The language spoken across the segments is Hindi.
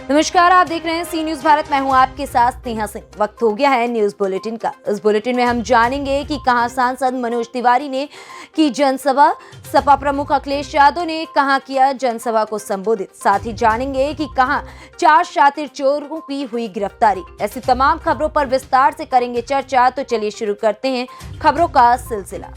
नमस्कार, आप देख रहे हैं सी न्यूज भारत। मैं हूं आपके साथ स्नेहा सिंह। वक्त हो गया है न्यूज बुलेटिन का। इस बुलेटिन में हम जानेंगे कि कहां सांसद मनोज तिवारी ने की जनसभा, सपा प्रमुख अखिलेश यादव ने कहां किया जनसभा को संबोधित। साथ ही जानेंगे कि कहां 4 शातिर चोरों की हुई गिरफ्तारी। ऐसी तमाम खबरों पर विस्तार से करेंगे चर्चा। तो चलिए शुरू करते हैं खबरों का सिलसिला।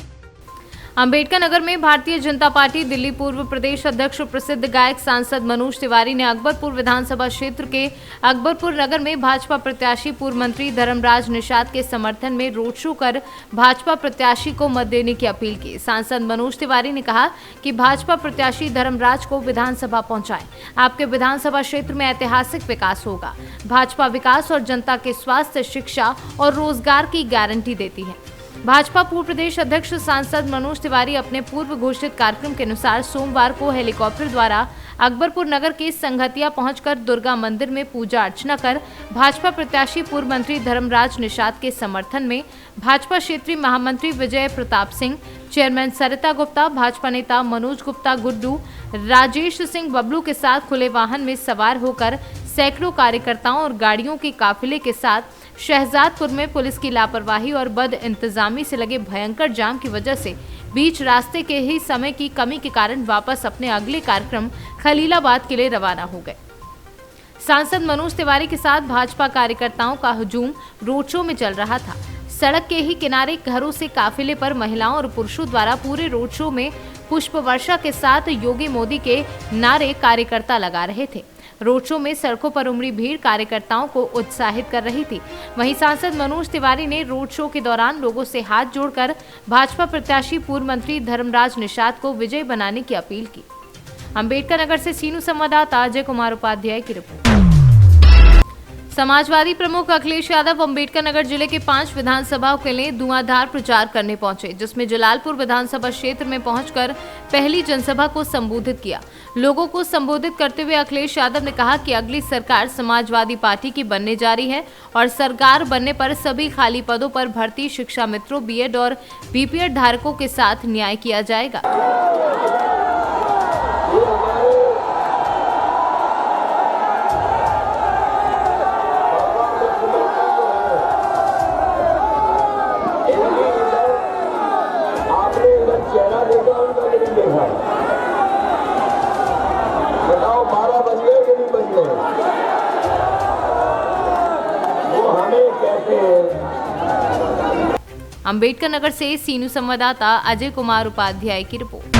अंबेडकर नगर में भारतीय जनता पार्टी दिल्ली पूर्व प्रदेश अध्यक्ष प्रसिद्ध गायक सांसद मनोज तिवारी ने अकबरपुर विधानसभा क्षेत्र के अकबरपुर नगर में भाजपा प्रत्याशी पूर्व मंत्री धर्मराज निषाद के समर्थन में रोड शो कर भाजपा प्रत्याशी को मत देने की अपील की। सांसद मनोज तिवारी ने कहा कि भाजपा प्रत्याशी धर्मराज को विधानसभा पहुंचाएं। आपके विधानसभा क्षेत्र में ऐतिहासिक विकास होगा। भाजपा विकास और जनता के स्वास्थ्य, शिक्षा और रोजगार की गारंटी देती है। भाजपा पूर्व प्रदेश अध्यक्ष सांसद मनोज तिवारी अपने पूर्व घोषित कार्यक्रम के अनुसार सोमवार को हेलीकॉप्टर द्वारा अकबरपुर नगर के संघतिया पहुंचकर दुर्गा मंदिर में पूजा अर्चना कर भाजपा प्रत्याशी पूर्व मंत्री धर्मराज निषाद के समर्थन में भाजपा क्षेत्रीय महामंत्री विजय प्रताप सिंह, चेयरमैन सरिता गुप्ता, भाजपा नेता मनोज गुप्ता गुड्डू, राजेश सिंह बबलू के साथ खुले वाहन में सवार होकर सैकड़ों कार्यकर्ताओं और गाड़ियों के काफिले के साथ शहजादपुर में पुलिस की लापरवाही और बद इंतजामी से लगे भयंकर जाम की वजह से बीच रास्ते के ही समय की कमी के कारण वापस अपने अगले कार्यक्रम खलीलाबाद के लिए रवाना हो गए। सांसद मनोज तिवारी के साथ भाजपा कार्यकर्ताओं का हुजूम रोड शो में चल रहा था। सड़क के ही किनारे घरों से काफिले पर महिलाओं और पुरुषों द्वारा पूरे रोड शो में पुष्प वर्षा के साथ योगी मोदी के नारे कार्यकर्ता लगा रहे थे। रोड शो में सड़कों पर उमड़ी भीड़ कार्यकर्ताओं को उत्साहित कर रही थी। वहीं सांसद मनोज तिवारी ने रोड शो के दौरान लोगों से हाथ जोड़कर भाजपा प्रत्याशी पूर्व मंत्री धर्मराज निषाद को विजयी बनाने की अपील की। अंबेडकर नगर से सीनू संवाददाता अजय कुमार उपाध्याय की रिपोर्ट। समाजवादी प्रमुख अखिलेश यादव अंबेडकर नगर जिले के 5 विधानसभाओं के लिए धुआंधार प्रचार करने पहुंचे, जिसमें जलालपुर विधानसभा क्षेत्र में पहुंचकर पहली जनसभा को संबोधित किया। लोगों को संबोधित करते हुए अखिलेश यादव ने कहा कि अगली सरकार समाजवादी पार्टी की बनने जा रही है और सरकार बनने पर सभी खाली पदों पर भर्ती शिक्षा मित्रों, बीएड और बीपीएड धारकों के साथ न्याय किया जाएगा। बताओ 12 बज गए कि नहीं बज गए? वो हमें कहते हैं। अंबेडकर नगर से सीनू संवाददाता अजय कुमार उपाध्याय की रिपोर्ट।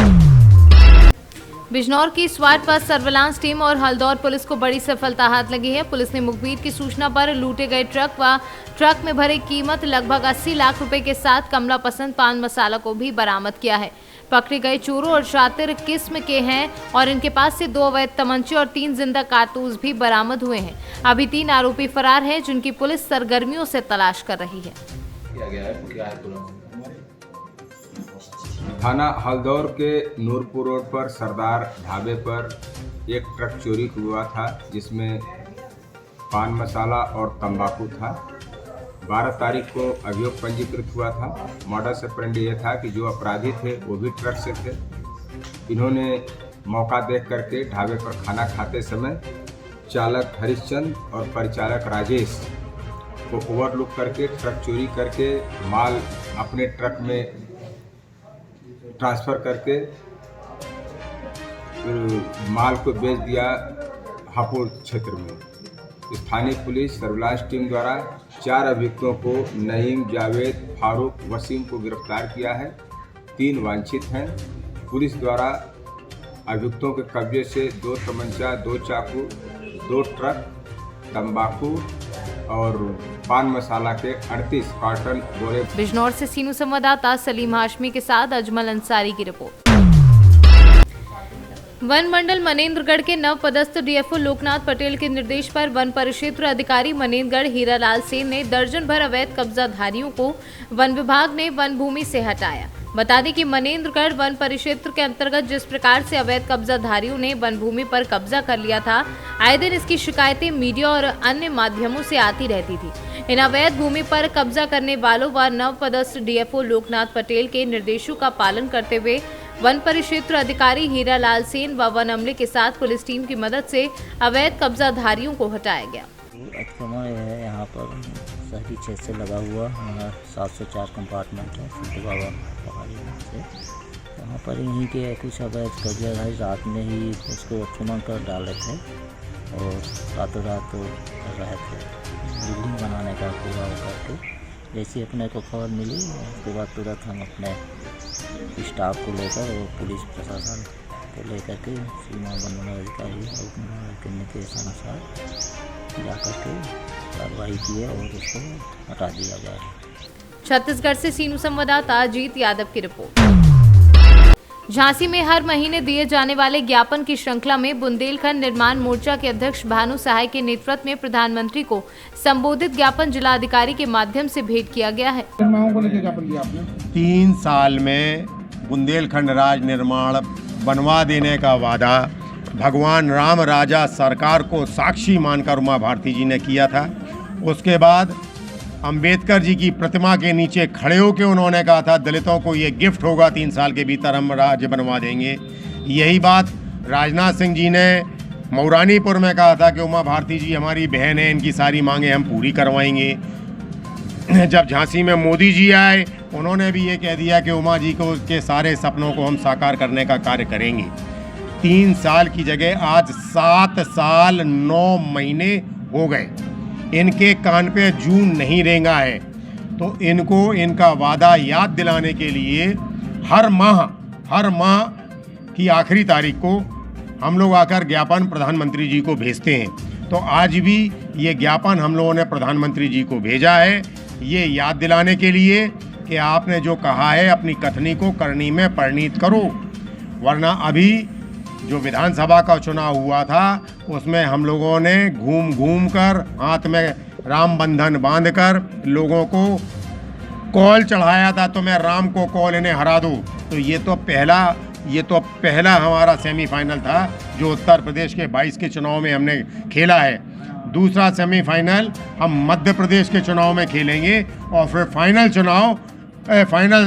बिजनौर की स्वाट पर सर्विलांस टीम और हल्दौर पुलिस को बड़ी सफलता हाथ लगी है। पुलिस ने मुखबिर की सूचना पर लूटे गए ट्रक व ट्रक में भरे कीमत लगभग 80 लाख रुपए के साथ कमला पसंद पान मसाला को भी बरामद किया है। पकड़े गए चोरों और शातिर किस्म के हैं और इनके पास से 2 अवैध तमंचे और 3 जिंदा कारतूस भी बरामद हुए हैं। अभी 3 आरोपी फरार हैं, जिनकी पुलिस सरगर्मियों से तलाश कर रही है। थाना हल्दौर के नूरपुर रोड पर सरदार ढाबे पर एक ट्रक चोरी हुआ था, जिसमें पान मसाला और तंबाकू था। 12 तारीख को अभियोग पंजीकृत हुआ था। मॉडस ऑपरेंडी ये था कि जो अपराधी थे वो भी ट्रक से थे। इन्होंने मौका देख करके ढाबे पर खाना खाते समय चालक हरिश्चंद और परिचालक राजेश को ओवरलुक करके ट्रक चोरी करके माल अपने ट्रक में ट्रांसफ़र करके माल को बेच दिया हापुड़ क्षेत्र में। स्थानीय पुलिस सर्विलांस टीम द्वारा 4 अभियुक्तों को नईम, जावेद, फारूक, वसीम को गिरफ्तार किया है। 3 वांछित हैं। पुलिस द्वारा अभियुक्तों के कब्जे से 2 तमंचा, 2 चाकू, 2 ट्रक, तंबाकू और पान मसाला के 38 कार्टन बोरे। बिजनौर से सीनू संवाददाता सलीम हाशमी के साथ अजमल अंसारी की रिपोर्ट। वन मंडल मनेंद्रगढ़ के नव पदस्थ डीएफओ लोकनाथ पटेल के निर्देश पर वन परिक्षेत्र अधिकारी मनेंद्रगढ़ हीरालाल सेन ने दर्जन भर अवैध कब्जाधारियों को वन विभाग ने वन भूमि से हटाया। बता दें कि मनेंद्रगढ़ वन परिक्षेत्र के अंतर्गत जिस प्रकार से अवैध कब्जाधारियों ने वन भूमि पर कब्जा कर लिया था, आए दिन इसकी शिकायतें मीडिया और अन्य माध्यमों से आती रहती थी। इन अवैध भूमि पर कब्जा करने वालों व नव पदस्थ डीएफओ लोकनाथ पटेल के निर्देशों का पालन करते हुए वन परिक्षेत्र अधिकारी हीरा लाल सेन व वन अमले के साथ पुलिस टीम की मदद से अवैध कब्जाधारियों को हटाया गया। अक्षमा है यहाँ पर शहरी क्षेत्र से लगा हुआ 704 कंपार्टमेंट है सिद्ध बाबा पहाड़ी से। यहाँ पर यहीं के कुछ अवैध कब्जाधारी रात में ही उसको अक्षमण कर डाले थे और रातों रात कर रहे थे बिल्डिंग बनाने का पूरा करके। जैसे अपने को खबर मिली उसके बाद तुरंत हम अपने स्टाफ को लेकर और पुलिस प्रशासन को लेकर के सीमा वन अधिकारी और के निर्देशानुसार जाकर के कार्रवाई की है और उसको हटा दिया गया है। छत्तीसगढ़ से सीनू संवाददाता अजीत यादव की रिपोर्ट। झांसी में हर महीने दिए जाने वाले ज्ञापन की श्रृंखला में बुंदेलखंड निर्माण मोर्चा के अध्यक्ष भानु सहाय के नेतृत्व में प्रधानमंत्री को संबोधित ज्ञापन जिलाधिकारी के माध्यम से भेंट किया गया है। 3 साल में बुंदेलखंड राज निर्माण बनवा देने का वादा भगवान राम राजा सरकार को साक्षी मानकर उमा भारती जी ने किया था। उसके बाद अंबेडकर जी की प्रतिमा के नीचे खड़े होकर उन्होंने कहा था दलितों को ये गिफ्ट होगा, 3 साल के भीतर हम राज्य बनवा देंगे। यही बात राजनाथ सिंह जी ने मौरानीपुर में कहा था कि उमा भारती जी हमारी बहन है, इनकी सारी मांगें हम पूरी करवाएंगे। जब झांसी में मोदी जी आए उन्होंने भी ये कह दिया कि उमा जी को के सारे सपनों को हम साकार करने का कार्य करेंगे। 3 साल की जगह आज 7 साल 9 महीने हो गए, इनके कान पे जूं नहीं रेंगा है। तो इनको इनका वादा याद दिलाने के लिए हर माह की आखिरी तारीख को हम लोग आकर ज्ञापन प्रधानमंत्री जी को भेजते हैं। तो आज भी ये ज्ञापन हम लोगों ने प्रधानमंत्री जी को भेजा है, ये याद दिलाने के लिए कि आपने जो कहा है अपनी कथनी को करनी में परिणित करो, वरना अभी जो विधानसभा का चुनाव हुआ था उसमें हम लोगों ने घूम कर हाथ में राम बंधन बांधकर लोगों को कॉल चढ़ाया था, तो मैं राम को कॉल इन्हें हरा दूं। तो ये तो पहला हमारा सेमीफाइनल था जो उत्तर प्रदेश के 22 के चुनाव में हमने खेला है। दूसरा सेमीफाइनल हम मध्य प्रदेश के चुनाव में खेलेंगे और फिर फाइनल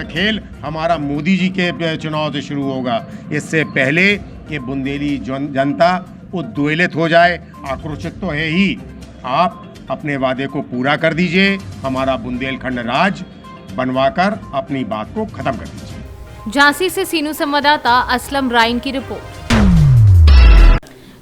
खेल हमारा मोदी जी के चुनाव से शुरू होगा। इससे पहले कि बुंदेली जनता उद्वेलित हो जाए, आक्रोशित तो है ही, आप अपने वादे को पूरा कर दीजिए, हमारा बुंदेलखंड राज बनवाकर अपनी बात को खत्म कर दीजिए। झांसी से सीनू संवाददाता असलम राइन की रिपोर्ट।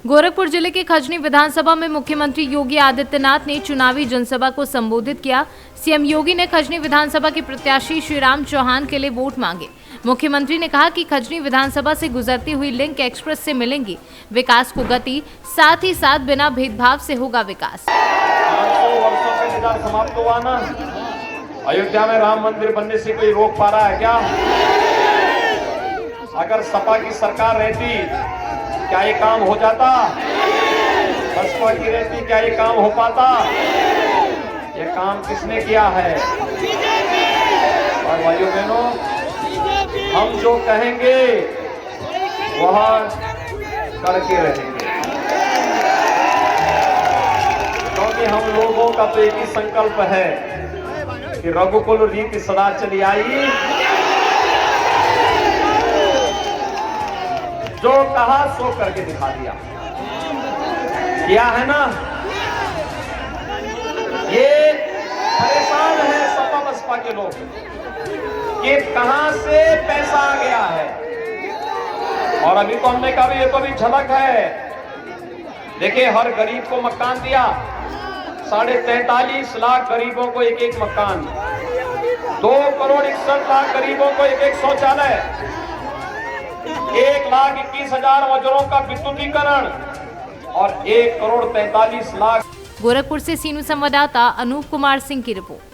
गोरखपुर जिले के खजनी विधानसभा में मुख्यमंत्री योगी आदित्यनाथ ने चुनावी जनसभा को संबोधित किया। सीएम योगी ने खजनी विधानसभा के प्रत्याशी श्रीराम चौहान के लिए वोट मांगे। मुख्यमंत्री ने कहा कि खजनी विधानसभा से गुजरती हुई लिंक एक्सप्रेस से मिलेंगी विकास को गति, साथ ही साथ बिना भेदभाव से होगा विकास। 500 वर्षों का इंतजार समाप्त हुआ ना, अयोध्या में राम मंदिर बनने से कोई रोक पा रहा है क्या? अगर सपा की सरकार रहती क्या ये काम हो जाता? बसपा की रहती क्या ये काम हो पाता? ये काम किसने किया है? और भाइयों बहनों, हम जो कहेंगे वह करके रहेंगे, क्योंकि हम लोगों का तो एक ही संकल्प है कि रघुकुल रीति सदा चली आई। जो कहा सो करके दिखा दिया, किया है ना। ये परेशान है सपा बसपा के लोग कि कहां से पैसा आ गया है, और अभी तो हमने कहा ये तो अभी झलक है। देखिए, हर गरीब को मकान दिया, 43.5 लाख गरीबों को एक मकान, 2,61,00,000 गरीबों को एक शौचालय, 1,21,000 मजदूरों का विद्युतीकरण और 1,43,00,000। गोरखपुर से सीनू संवाददाता अनूप कुमार सिंह की रिपोर्ट।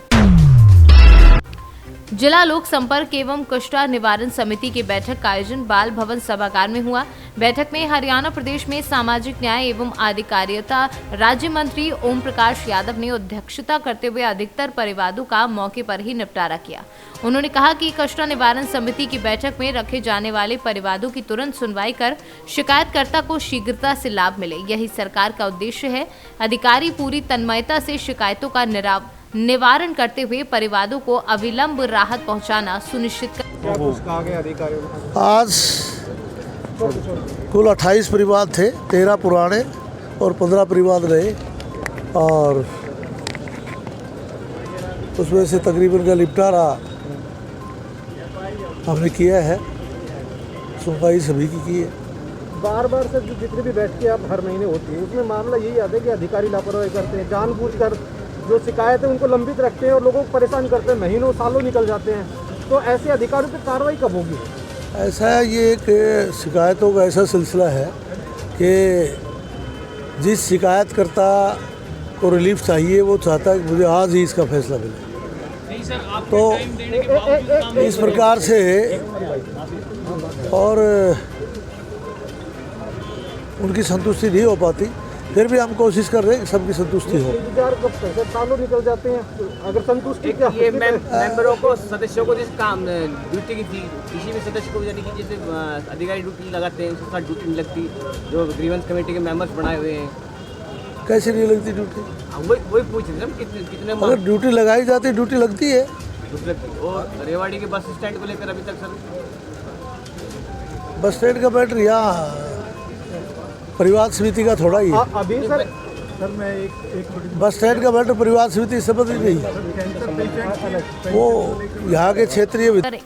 जिला लोक संपर्क एवं कुष्ठ निवारण समिति की बैठक का आयोजन बाल भवन सभागार में हुआ। बैठक में हरियाणा प्रदेश में सामाजिक न्याय एवं अधिकारिता राज्य मंत्री ओम प्रकाश यादव ने अध्यक्षता करते हुए अधिकतर परिवादों का मौके पर ही निपटारा किया। उन्होंने कहा कि कुष्ठ निवारण समिति की बैठक में रखे जाने वाले परिवादों की तुरंत सुनवाई कर शिकायतकर्ता को शीघ्रता से लाभ मिले, यही सरकार का उद्देश्य है। अधिकारी पूरी तन्मयता से शिकायतों का निवारण करते हुए परिवारों को अविलंब राहत पहुंचाना सुनिश्चित कर। आज कुल 28 परिवार थे, 13 पुराने और 15 परिवार नए, और उसमें से तकरीबन का निपटारा हमने किया है, सुनवाई सभी की है। बार बार से जितनी भी बैठकें आप हर महीने होती है, उसमें मामला यही आता है कि अधिकारी लापरवाही करते हैं, जानबूझकर जो शिकायत है उनको लंबित रखते हैं और लोगों को परेशान करते हैं, महीनों सालों निकल जाते हैं। तो ऐसे अधिकारियों पर कार्रवाई कब होगी? ऐसा ये एक शिकायतों का ऐसा सिलसिला है कि जिस शिकायतकर्ता को रिलीफ चाहिए वो चाहता है कि मुझे आज ही इसका फैसला मिले, तो इस प्रकार से, और उनकी संतुष्टि नहीं हो पाती, फिर भी हम कोशिश कर रहे हैं कि सबकी संतुष्टि हो। सालों निकल जाते हैं, अगर संतुष्टि क्या ये मेंबरों को, सदस्यों को जिस काम ड्यूटी की थी, किसी भी सदस्य को यानी कि जैसे अधिकारी ड्यूटी लगाते हैं उसके साथ ड्यूटी नहीं लगती, जो ग्रीवेंस कमेटी के मेंबर्स बनाए हुए हैं। कैसे नहीं लगती ड्यूटी? वही पूछ रहे हैं कितने अगर ड्यूटी लगाई जाती, ड्यूटी लगती है। और रेवाड़ी के बस स्टैंड को लेकर अभी तक सर, बस स्टैंड का मैटर यहाँ परिवार समिति का थोड़ा ही है। अभी सर मैं एक बस स्टैंड का मैटर परिवार समिति से संबंधित नहीं है, वो यहाँ के क्षेत्रीय।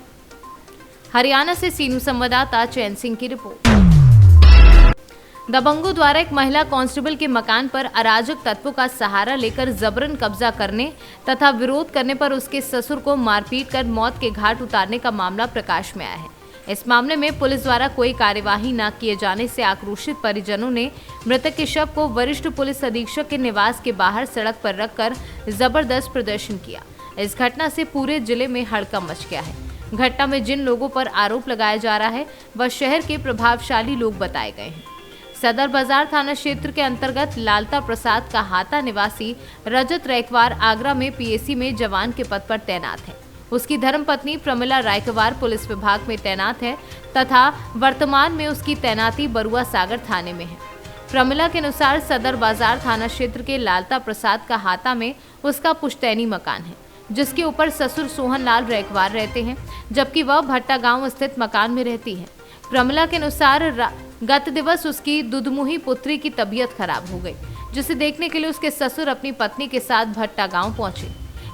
हरियाणा से सीनू संवाददाता चैन सिंह की रिपोर्ट। दबंगों द्वारा एक महिला कांस्टेबल के मकान पर अराजक तत्वों का सहारा लेकर जबरन कब्जा करने तथा विरोध करने पर उसके ससुर को मारपीट कर मौत के घाट उतारने का मामला प्रकाश में आया है। इस मामले में पुलिस द्वारा कोई कार्यवाही न किए जाने से आक्रोशित परिजनों ने मृतक के शव को वरिष्ठ पुलिस अधीक्षक के निवास के बाहर सड़क पर रखकर जबरदस्त प्रदर्शन किया। इस घटना से पूरे जिले में हड़कंप मच गया है। घटना में जिन लोगों पर आरोप लगाया जा रहा है वह शहर के प्रभावशाली लोग बताए गए हैं। सदर बाजार थाना क्षेत्र के अंतर्गत लालता प्रसाद का हाता निवासी रजत रैकवार आगरा में पीएसी में जवान के पद पर तैनात है। उसकी धर्मपत्नी प्रमिला रायकवार पुलिस विभाग में तैनात है तथा वर्तमान में उसकी तैनाती बरुआ सागर थाने में है। प्रमिला के अनुसार सदर बाजार थाना क्षेत्र के लालता प्रसाद का हाता में उसका पुश्तैनी मकान है, जिसके ऊपर ससुर सोहन लाल रैकवार रहते हैं, जबकि वह भट्टा गांव स्थित मकान में रहती है। प्रमिला के अनुसार गत दिवस उसकी दुधमुही पुत्री की तबीयत खराब हो गई, जिसे देखने के लिए उसके ससुर अपनी पत्नी के साथ भट्टा गांव पहुंचे।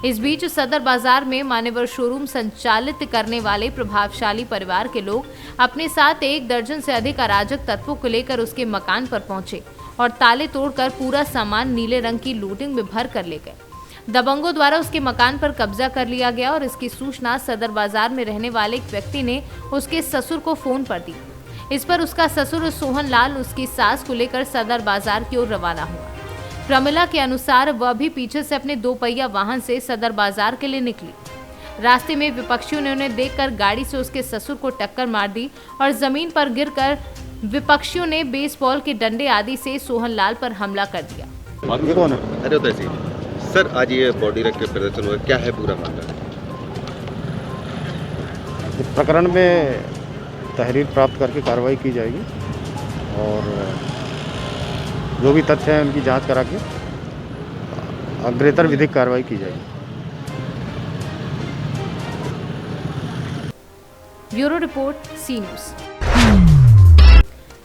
इस बीच सदर बाजार में मान्यवर शोरूम संचालित करने वाले प्रभावशाली परिवार के लोग अपने साथ 1 दर्जन से अधिक अराजक तत्वों को लेकर उसके मकान पर पहुंचे और ताले तोड़कर पूरा सामान नीले रंग की लोडिंग में भर कर ले गए। दबंगों द्वारा उसके मकान पर कब्जा कर लिया गया और इसकी सूचना सदर बाजार में रहने वाले एक व्यक्ति ने उसके ससुर को फोन पर दी। इस पर उसका ससुर सोहन लाल उसकी सास को लेकर सदर बाजार की ओर रवाना हुआ। प्रमिला के अनुसार वह भी पीछे से अपने 2 पहिया वाहन से सदर बाजार के लिए निकली। रास्ते में विपक्षियों ने उन्हें देखकर गाड़ी से उसके ससुर को टक्कर मार दी और जमीन पर गिरकर विपक्षियों ने बेसबॉल के डंडे आदि से सोहन लाल पर हमला कर दिया। सर, आज ये बॉडी रख के प्रदर्शन हुआ, क्या है पूरा मामला? प्रकरण में तहरीर प्राप्त करके कार्रवाई की जाएगी और जो भी तथ्य हैं उनकी जांच करा के अग्रेतर विधिक कार्रवाई की जाएगी। ब्यूरो रिपोर्ट, सी न्यूज़।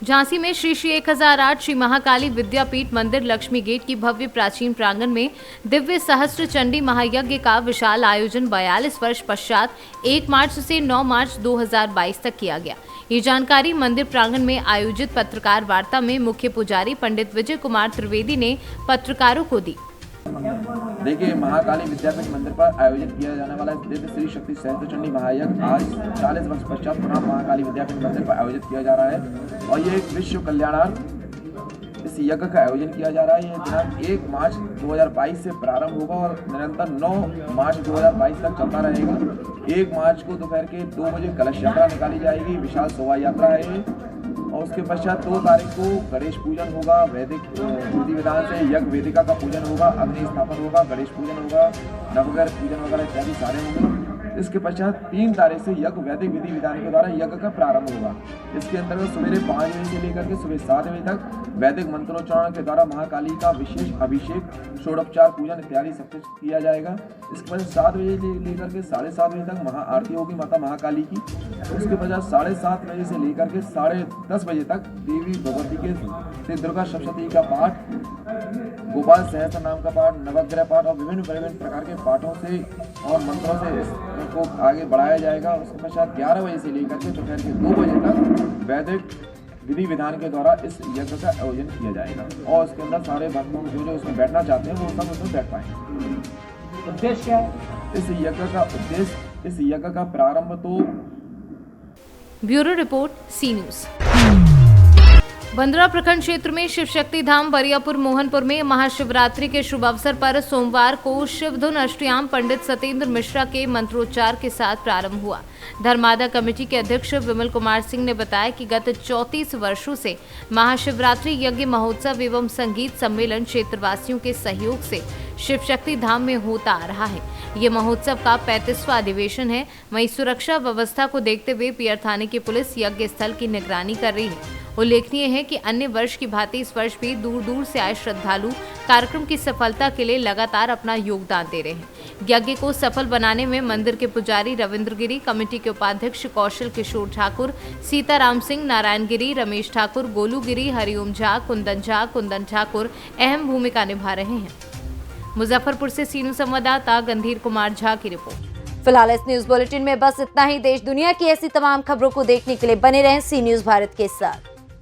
झांसी में श्री 1008 श्री महाकाली विद्यापीठ मंदिर लक्ष्मी गेट की भव्य प्राचीन प्रांगण में दिव्य सहस्त्र चंडी महायज्ञ का विशाल आयोजन 42 वर्ष पश्चात 1 मार्च से 9 मार्च 2022 तक किया गया। ये जानकारी मंदिर प्रांगण में आयोजित पत्रकार वार्ता में मुख्य पुजारी पंडित विजय कुमार त्रिवेदी ने पत्रकारों को दी। देखिए, महाकाली विद्यापीठ मंदिर पर आयोजित किया जाने वाला दिव्य श्री शक्ति सहस्त्र चंडी महायज्ञ आज 40 वर्ष पश्चात पुनः महाकाली विद्यापीठ मंदिर पर आयोजित किया जा रहा है और ये एक विश्व कल्याणार्थ इस यज्ञ का आयोजन किया जा रहा है। ये दिनांक 1 मार्च 2022 से प्रारंभ होगा और निरंतर 9 मार्च 2022 तक चलता रहेगा। 1 मार्च को दोपहर के 2 बजे कलश यात्रा निकाली जाएगी, विशाल शोभा यात्रा है और उसके पश्चात 2 तारीख को गणेश पूजन होगा, वैदिक विधि विधान से यज्ञ वेदिका का पूजन होगा, अग्नि स्थापन होगा, गणेश पूजन होगा, नवग्रह पूजन वगैरह इत्यादि सारे होंगे। इसके पश्चात 3 तारीख से यज्ञ वैदिक विधि विधान के द्वारा यज्ञ का प्रारंभ होगा। इसके अंतर्गत सवेरे 5 बजे से लेकर के सुबह 7 बजे तक वैदिक मंत्रोच्चारण के द्वारा महाकाली का विशेष अभिषेक, षोडोपचार पूजन इत्यादि सब कुछ किया जाएगा। इसके बाद 7 बजे लेकर के 7:30 बजे तक महाआरती होगी माता महाकाली की। उसके पश्चात 7:30 बजे से लेकर के 10:30 बजे तक देवी भगवती के श्री दुर्गा सप्तशती का पाठ, गोपाल सहस्त्र नाम का पाठ, नवग्रह पाठ और विभिन्न प्रकार के पाठों से और मंत्रों से इसको आगे बढ़ाया जाएगा। उसके पश्चात 11 बजे से लेकर के दोपहर के 2 बजे तक वैदिक विधि विधान के द्वारा इस यज्ञ का आयोजन किया जाएगा और उसके अंदर सारे भक्तों जो उसमें बैठना चाहते हैं वो सब उसमें बैठ पाएंगे। उद्देश्य क्या है इस यज्ञ का उद्देश्य, इस यज्ञ का प्रारंभ तो ब्यूरो रिपोर्ट सी न्यूज। बंदरा प्रखंड क्षेत्र में शिव शक्ति धाम बरियापुर मोहनपुर में महाशिवरात्रि के शुभ अवसर पर सोमवार को शिवधुन अष्टयाम पंडित सत्येंद्र मिश्रा के मंत्रोच्चार के साथ प्रारंभ हुआ। धर्मादा कमेटी के अध्यक्ष विमल कुमार सिंह ने बताया कि गत 34 वर्षों से महाशिवरात्रि यज्ञ महोत्सव एवं संगीत सम्मेलन क्षेत्रवासियों के सहयोग से शिव शक्ति धाम में होता आ रहा है। ये महोत्सव का 35वां अधिवेशन है। वहीं सुरक्षा व्यवस्था को देखते हुए पीयर थाने की पुलिस यज्ञ स्थल की निगरानी कर रही है। उल्लेखनीय है कि अन्य वर्ष की भांति इस वर्ष भी दूर दूर से आए श्रद्धालु कार्यक्रम की सफलता के लिए लगातार अपना योगदान दे रहे हैं। यज्ञ को सफल बनाने में मंदिर के पुजारी रविंद्र गिरी, कमेटी के उपाध्यक्ष कौशल किशोर ठाकुर, सीताराम सिंह, नारायण गिरी, रमेश ठाकुर, गोलू गिरी, हरिओम झा, कुंदन ठाकुर अहम भूमिका निभा रहे हैं। मुजफ्फरपुर से सीनू संवाददाता गंधीर कुमार झा की रिपोर्ट। फिलहाल इस न्यूज बुलेटिन में बस इतना ही। देश दुनिया की ऐसी तमाम खबरों को देखने के लिए बने रहें सी न्यूज भारत के साथ।